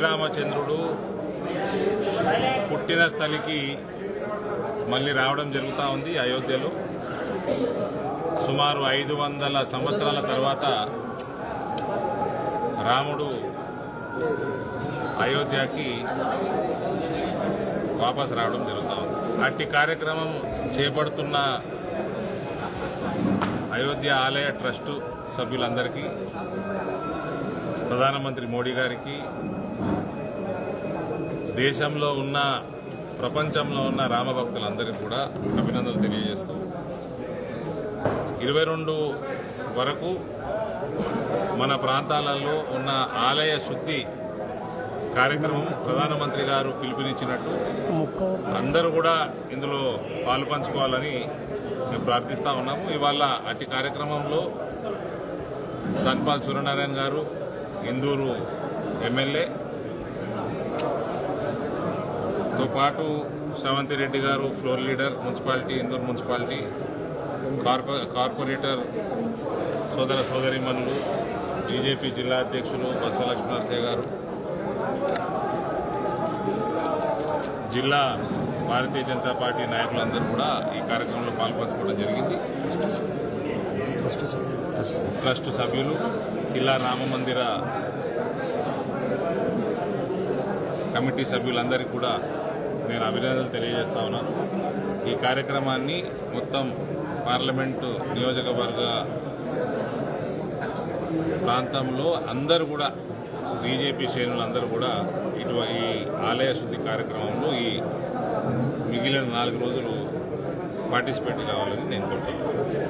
శ్రీరామచంద్రుడు పుట్టిన స్థలికి మళ్ళీ రావడం జరుగుతూ ఉంది. అయోధ్యలో సుమారు 500 సంవత్సరాల తర్వాత రాముడు అయోధ్యకి వాపస్ రావడం జరుగుతూ ఉంది. అట్టి కార్యక్రమం చేపడుతున్న అయోధ్య ఆలయ ట్రస్టు సభ్యులందరికీ, ప్రధానమంత్రి మోడీ గారికి, దేశంలో ఉన్న ప్రపంచంలో ఉన్న రామభక్తులందరికీ కూడా అభినందనలు తెలియజేస్తూ 22 వరకు మన ప్రాంతాలలో ఉన్న ఆలయ శుద్ధి కార్యక్రమం ప్రధానమంత్రి గారు పిలుపునిచ్చినట్టు అందరూ కూడా ఇందులో పాలు పంచుకోవాలని మేము ప్రార్థిస్తూ ఉన్నాము. ఇవాళ అట్టి కార్యక్రమంలో ధన్పాల్ సూర్యనారాయణ గారు, ఇందూరు ఎమ్మెల్యే తో పాటు శ్రవంతి రెడ్డి గారు, floor leader municipality, Indur municipality corporator సోదర సోదరీమణులు, బీజేపీ జిల్లా అధ్యక్షులు బసవలక్ష్మణరసయ్య గారు, జిల్లా భారతీయ జనతా పార్టీ నాయకులందరూ కూడా ఈ కార్యక్రమంలో పాల్పంచుకోవడం జరిగింది. ట్రస్ట్ సభ్యులు, కిల్లా రామమందిర కమిటీ సభ్యులందరికీ కూడా నేను అభినందనలు తెలియజేస్తా ఉన్నాను. ఈ కార్యక్రమాన్ని మొత్తం పార్లమెంటు నియోజకవర్గ ప్రాంతంలో అందరూ కూడా, బీజేపీ శ్రేణులందరూ కూడా ఈ ఆలయ శుద్ధి కార్యక్రమంలో ఈ మిగిలిన 4 రోజులు పార్టిసిపేట్ కావాలని నేను కోరుతున్నాను.